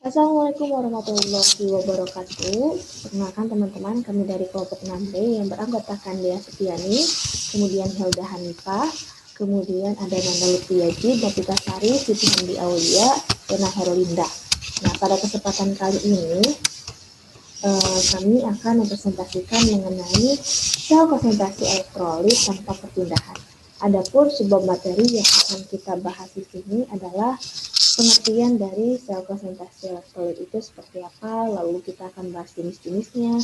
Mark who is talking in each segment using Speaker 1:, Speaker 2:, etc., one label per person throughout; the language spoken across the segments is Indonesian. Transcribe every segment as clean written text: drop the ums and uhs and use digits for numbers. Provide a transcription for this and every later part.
Speaker 1: Assalamualaikum warahmatullahi wabarakatuh. Perkenalkan teman-teman, kami dari kelompok 6B yang beranggotakan Dea Setiani, kemudian Helda Hanifah, kemudian ada Nanda Lutfiyaji, Nafita Sari, Siti Handi Aulia, dan Herlinda. Nah, pada kesempatan kali ini kami akan mempresentasikan mengenai sel konsentrasi elektrolit tanpa perpindahan. Adapun sebuah materi yang akan kita bahas di sini adalah pengertian dari sel konsentrasi elektrolit itu seperti apa, lalu kita akan bahas jenis-jenisnya.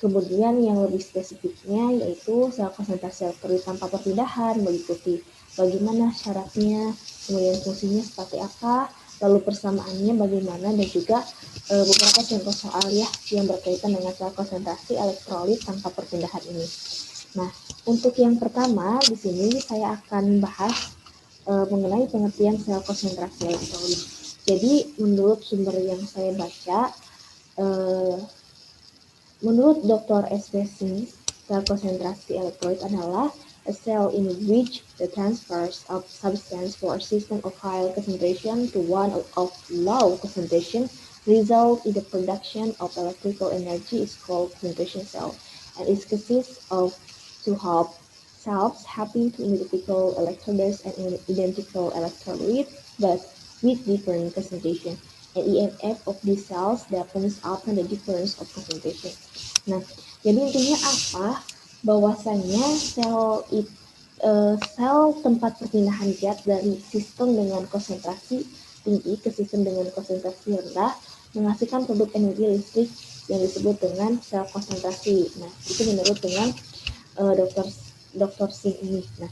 Speaker 1: Kemudian yang lebih spesifiknya yaitu sel konsentrasi elektrolit tanpa perpindahan, meliputi bagaimana syaratnya, kemudian fungsinya seperti apa, lalu persamaannya bagaimana, dan juga beberapa contoh soal ya yang berkaitan dengan sel konsentrasi elektrolit tanpa perpindahan ini. Nah, untuk yang pertama di sini saya akan bahas mengenai pengertian sel konsentrasi elektrolit. Jadi menurut sumber yang saya baca, menurut Dr. S.V. Smith, sel konsentrasi elektrolit adalah a cell in which the transfers of substance for a system of high concentration to one of low concentration result in the production of electrical energy is called concentration cell, and it consists of two cells having two identical electrodes and identical electrolyte, but with different concentration. And EMF of these cells depends upon the difference of concentration. Nah, jadi intinya apa? Bahwasanya sel tempat perpindahan zat dari sistem dengan konsentrasi tinggi ke sistem dengan konsentrasi rendah menghasilkan produk energi listrik yang disebut dengan sel konsentrasi. Nah, itu menurut dengan Dr. Singh ini. Nah,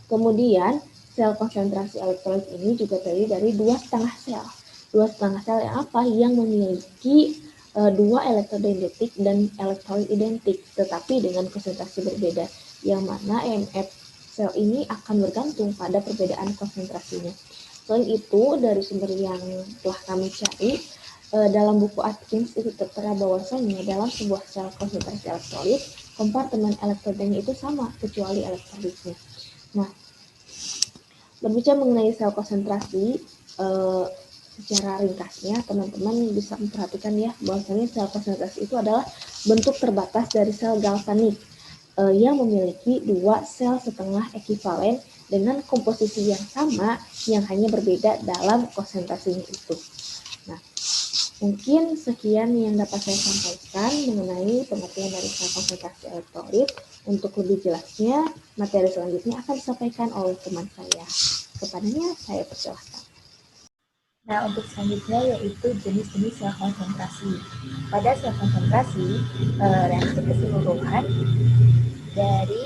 Speaker 1: kemudian sel konsentrasi elektrolit ini juga terdiri dari dua setengah sel. Dua setengah sel yang apa? Yang memiliki dua elektroda identik dan elektrolit identik, tetapi dengan konsentrasi berbeda. Yang mana EMF sel ini akan bergantung pada perbedaan konsentrasinya. Selain itu, dari sumber yang telah kami cari, dalam buku Atkins itu tertera bahwasanya dalam sebuah sel konsentrasi elektrolit, kompartemen elektrodanya itu sama kecuali elektrolitnya. Nah, berbicara mengenai sel konsentrasi, secara ringkasnya teman-teman bisa memperhatikan ya bahwasanya sel konsentrasi itu adalah bentuk terbatas dari sel galvanik yang memiliki dua sel setengah ekivalen dengan komposisi yang sama yang hanya berbeda dalam konsentrasinya itu. Nah, mungkin sekian yang dapat saya sampaikan mengenai pengertian dari sel konsentrasi elektrolit. Untuk lebih jelasnya, materi selanjutnya akan disampaikan oleh teman saya. Kepadanya saya persilahkan.
Speaker 2: Nah, untuk selanjutnya yaitu jenis-jenis sel konsentrasi. Pada sel konsentrasi, reaksi keseluruhan dari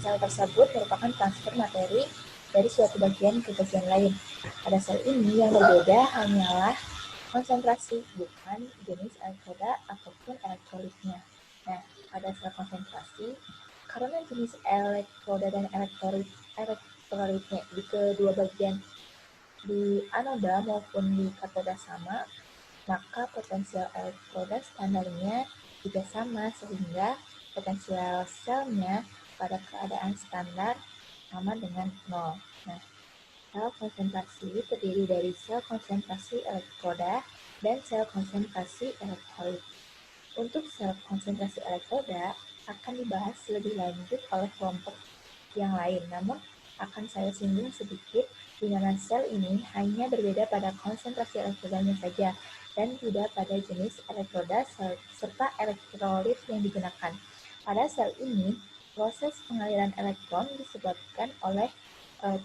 Speaker 2: sel tersebut merupakan transfer materi dari suatu bagian ke bagian lain. Pada sel ini yang berbeda hanyalah konsentrasi, bukan jenis elektroda ataupun elektrolitnya. Nah, pada sel konsentrasi, karena jenis elektroda dan elektrolitnya di kedua bagian di anoda maupun di katoda sama, maka potensial elektroda standarnya juga sama sehingga potensial selnya pada keadaan standar sama dengan 0. Nah, sel konsentrasi terdiri dari sel konsentrasi elektroda dan sel konsentrasi elektrolit. Untuk sel konsentrasi elektroda akan dibahas lebih lanjut oleh kelompok yang lain, namun akan saya singgung sedikit di mana sel ini hanya berbeda pada konsentrasi elektrodanya saja dan tidak pada jenis elektroda serta elektrolit yang digunakan. Pada sel ini, proses pengaliran elektron disebabkan oleh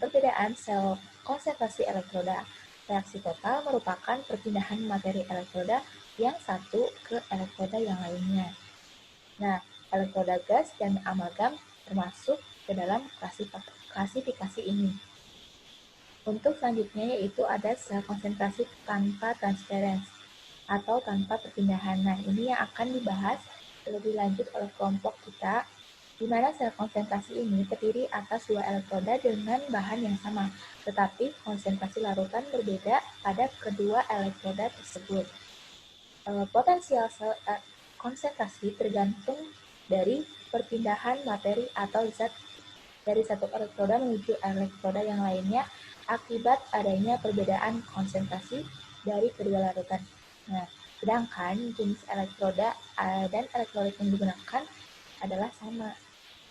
Speaker 2: perbedaan sel konsentrasi elektroda. Reaksi total merupakan perpindahan materi elektroda yang satu ke elektroda yang lainnya. Nah, elektroda gas dan amalgam termasuk ke dalam klasifikasi ini. Untuk selanjutnya yaitu ada sel konsentrasi tanpa transferensi atau tanpa perpindahan. Nah, ini yang akan dibahas lebih lanjut oleh kelompok kita, di mana sel konsentrasi ini terdiri atas dua elektroda dengan bahan yang sama, tetapi konsentrasi larutan berbeda pada kedua elektroda tersebut. Potensial sel konsentrasi tergantung dari perpindahan materi atau zat dari satu elektroda menuju elektroda yang lainnya akibat adanya perbedaan konsentrasi dari kedua larutan. Nah, sedangkan jenis elektroda dan elektrolit yang digunakan adalah sama.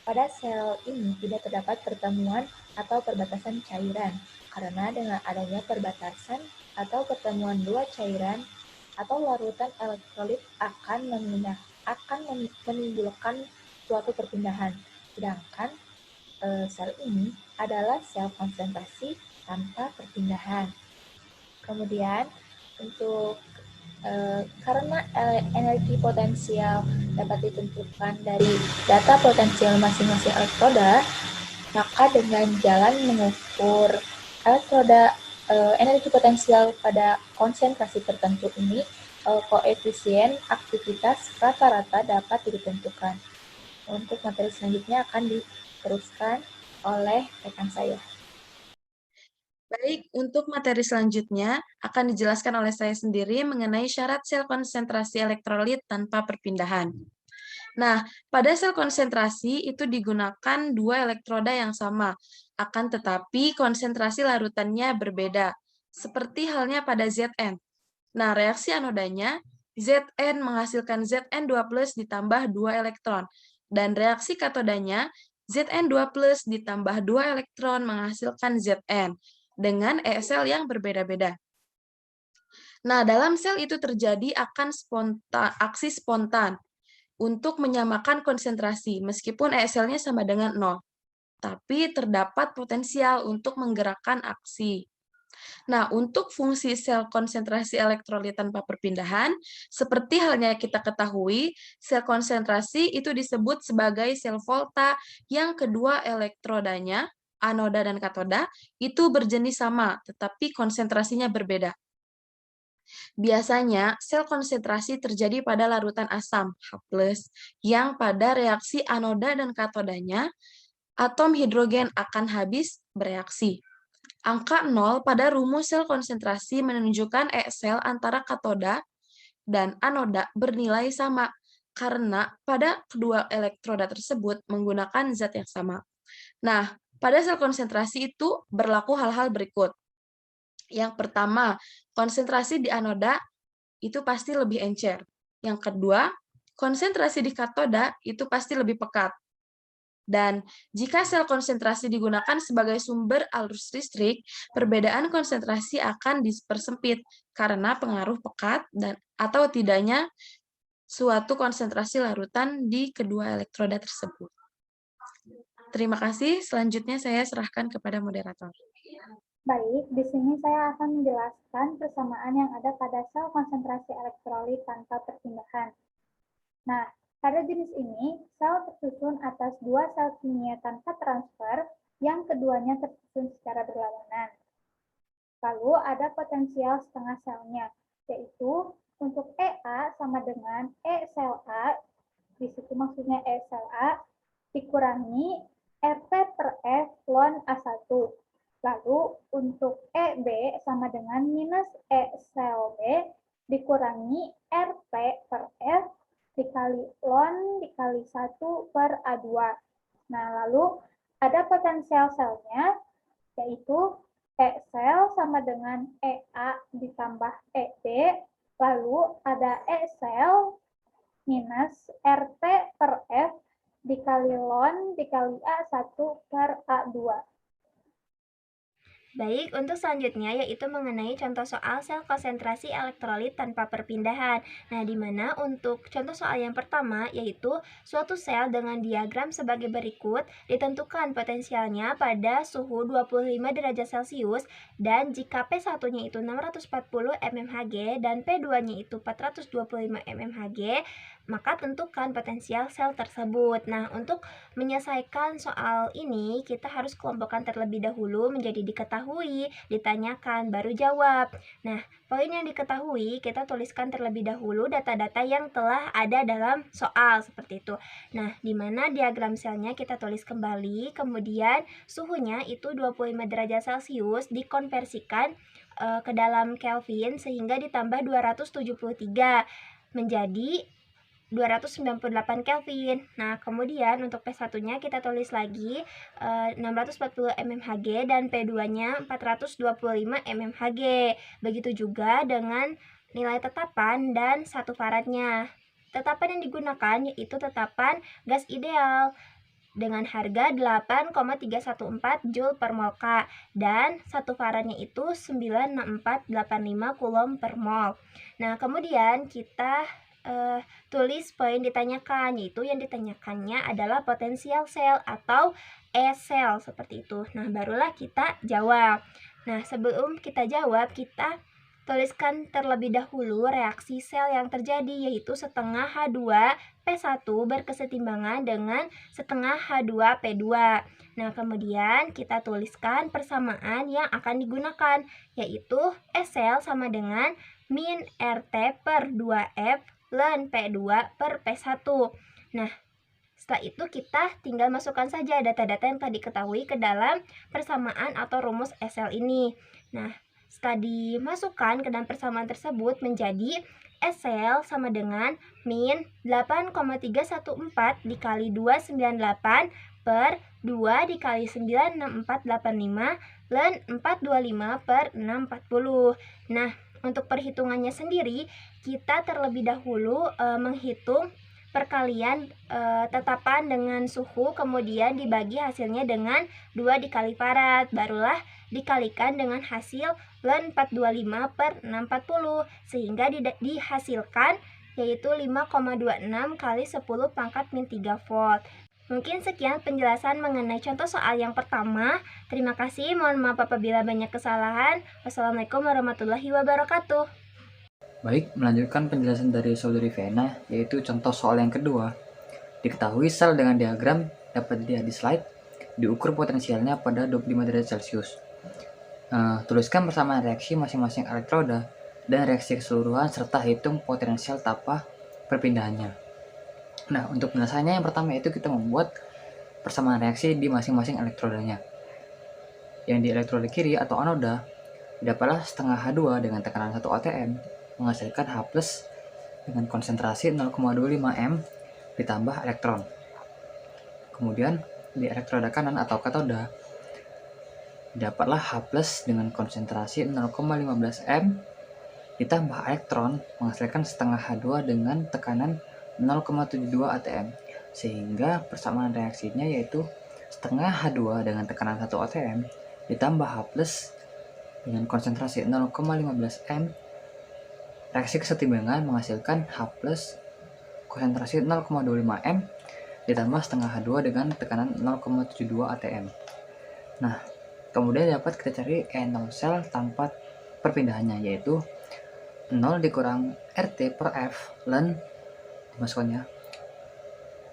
Speaker 2: Pada sel ini tidak terdapat pertemuan atau perbatasan cairan, karena dengan adanya perbatasan atau pertemuan dua cairan atau larutan elektrolit akan menimbulkan suatu perpindahan. Sedangkan sel ini adalah sel konsentrasi tanpa perpindahan. Kemudian untuk karena energi potensial dapat ditentukan dari data potensial masing-masing elektroda, maka dengan jalan mengukur elektroda energi potensial pada konsentrasi tertentu ini, koefisien aktivitas rata-rata dapat ditentukan. Untuk materi selanjutnya akan diteruskan oleh rekan saya.
Speaker 3: Baik, untuk materi selanjutnya akan dijelaskan oleh saya sendiri mengenai syarat sel konsentrasi elektrolit tanpa perpindahan. Nah, pada sel konsentrasi itu digunakan dua elektroda yang sama, akan tetapi konsentrasi larutannya berbeda, seperti halnya pada Zn. Nah, reaksi anodanya, Zn menghasilkan Zn2+ ditambah 2 elektron, dan reaksi katodanya, Zn2+ ditambah 2 elektron menghasilkan Zn, dengan sel yang berbeda-beda. Nah, dalam sel itu terjadi aksi spontan untuk menyamakan konsentrasi, meskipun selnya sama dengan 0. Tapi terdapat potensial untuk menggerakkan aksi. Nah, untuk fungsi sel konsentrasi elektrolit tanpa perpindahan, seperti halnya kita ketahui, sel konsentrasi itu disebut sebagai sel volta yang kedua elektrodanya, anoda dan katoda, itu berjenis sama, tetapi konsentrasinya berbeda. Biasanya, sel konsentrasi terjadi pada larutan asam, H+, yang pada reaksi anoda dan katodanya, atom hidrogen akan habis bereaksi. Angka 0 pada rumus sel konsentrasi menunjukkan sel antara katoda dan anoda bernilai sama, karena pada kedua elektroda tersebut menggunakan zat yang sama. Nah, pada sel konsentrasi itu berlaku hal-hal berikut. Yang pertama, konsentrasi di anoda itu pasti lebih encer. Yang kedua, konsentrasi di katoda itu pasti lebih pekat. Dan jika sel konsentrasi digunakan sebagai sumber arus listrik, perbedaan konsentrasi akan dipersempit karena pengaruh pekat dan atau tidaknya suatu konsentrasi larutan di kedua elektroda tersebut. Terima kasih. Selanjutnya saya serahkan kepada moderator.
Speaker 4: Baik, di sini saya akan menjelaskan persamaan yang ada pada sel konsentrasi elektrolit tanpa perpindahan. Nah, pada jenis ini, sel tersusun atas dua sel kimia tanpa transfer, yang keduanya tersusun secara berlawanan. Lalu ada potensial setengah selnya, yaitu untuk EA sama dengan E sel A, di situ maksudnya E sel A, dikurangi RT per F ln A1. Lalu untuk EB sama dengan minus E sel B dikurangi RT per F dikali ln dikali 1 per A2. Nah, lalu ada potensial selnya, yaitu E sel sama dengan EA ditambah EB, lalu ada E sel minus RT per F dikali ln dikali A1 per A2.
Speaker 5: Baik, untuk selanjutnya yaitu mengenai contoh soal sel konsentrasi elektrolit tanpa perpindahan. Nah, di mana untuk contoh soal yang pertama yaitu suatu sel dengan diagram sebagai berikut, ditentukan potensialnya pada suhu 25 derajat Celcius dan jika P1-nya itu 640 mmHg dan P2-nya itu 425 mmHg, maka tentukan potensial sel tersebut. Nah, untuk menyelesaikan soal ini, kita harus kelompokkan terlebih dahulu menjadi diketahui, ditanyakan, baru jawab. Nah, poin yang diketahui, kita tuliskan terlebih dahulu data-data yang telah ada dalam soal, seperti itu. Nah, di mana diagram selnya kita tulis kembali, kemudian suhunya itu 25 derajat Celcius dikonversikan ke dalam Kelvin sehingga ditambah 273 menjadi 298 Kelvin. Nah, kemudian untuk P1-nya kita tulis lagi 640 mmHg dan P2-nya 425 mmHg. Begitu juga dengan nilai tetapan dan 1 faradnya. Tetapan yang digunakan yaitu tetapan gas ideal dengan harga 8,314 Joule per mol K dan 1 faradnya itu 96485 Coulomb per mol. Nah, kemudian kita tulis poin ditanyakan, yaitu yang ditanyakannya adalah potensial sel atau E-sel seperti itu. Nah, barulah kita jawab. Nah, sebelum kita jawab, kita tuliskan terlebih dahulu reaksi sel yang terjadi, yaitu setengah H2P1 berkesetimbangan dengan setengah H2P2. Nah, kemudian kita tuliskan persamaan yang akan digunakan, yaitu E-sel sama dengan min RT per 2F ln P2 per P1. Nah, setelah itu kita tinggal masukkan saja data-data yang tadi ketahui ke dalam persamaan atau rumus E-sel ini. Nah, setelah dimasukkan ke dalam persamaan tersebut menjadi E-sel sama dengan min 8,314 dikali 298 per 2 dikali 96485 ln 425 per 640. Nah, untuk perhitungannya sendiri, kita terlebih dahulu menghitung perkalian tetapan dengan suhu, kemudian dibagi hasilnya dengan 2 dikali farad, barulah dikalikan dengan hasil ln 425 per 640, sehingga dihasilkan yaitu 5,26 kali 10 pangkat min 3 volt. Mungkin sekian penjelasan mengenai contoh soal yang pertama. Terima kasih, mohon maaf apabila banyak kesalahan. Wassalamualaikum warahmatullahi wabarakatuh.
Speaker 6: Baik, melanjutkan penjelasan dari Saudari Vena, yaitu contoh soal yang kedua. Diketahui sel dengan diagram dapat dilihat di slide, diukur potensialnya pada 25 derajat Celcius. Tuliskan persamaan reaksi masing-masing elektroda dan reaksi keseluruhan serta hitung potensial tapa perpindahannya. Nah, untuk penjelasannya yang pertama itu kita membuat persamaan reaksi di masing-masing elektrodanya. Yang di elektroda kiri atau anoda, dapatlah setengah H2 dengan tekanan 1 atm menghasilkan H+ dengan konsentrasi 0,25 m ditambah elektron. Kemudian di elektroda kanan atau katoda, dapatlah H+ dengan konsentrasi 0,15 m ditambah elektron menghasilkan setengah H2 dengan tekanan 0,72 atm, sehingga persamaan reaksinya yaitu setengah H2 dengan tekanan 1 atm ditambah H+ dengan konsentrasi 0,15 m. Reaksi kesetimbangan menghasilkan H+ konsentrasi 0,25 m ditambah setengah H2 dengan tekanan 0,72 atm. Nah, kemudian dapat kita cari E0 sel tanpa perpindahannya, yaitu 0 dikurang RT per F ln masuknya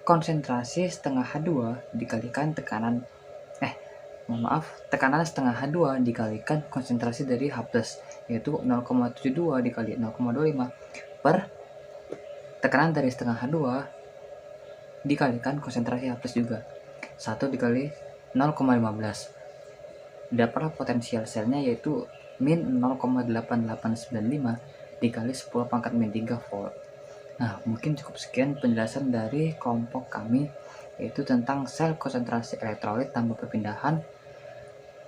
Speaker 6: konsentrasi setengah H2 dikalikan tekanan setengah H2 dikalikan konsentrasi dari H+, yaitu 0,72 dikali 0,25 per tekanan dari setengah H2 dikalikan konsentrasi H+ juga, 1 dikali 0,15. Dapatlah potensial selnya yaitu min 0,8895 dikali 10 pangkat min 3 volt. Nah, mungkin cukup sekian penjelasan dari kelompok kami, yaitu tentang sel konsentrasi elektrolit tanpa perpindahan.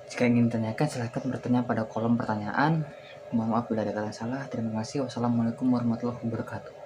Speaker 6: Jika ingin ditanyakan, silahkan bertanya pada kolom pertanyaan. Mohon maaf bila ada kata salah. Terima kasih. Wassalamualaikum warahmatullahi wabarakatuh.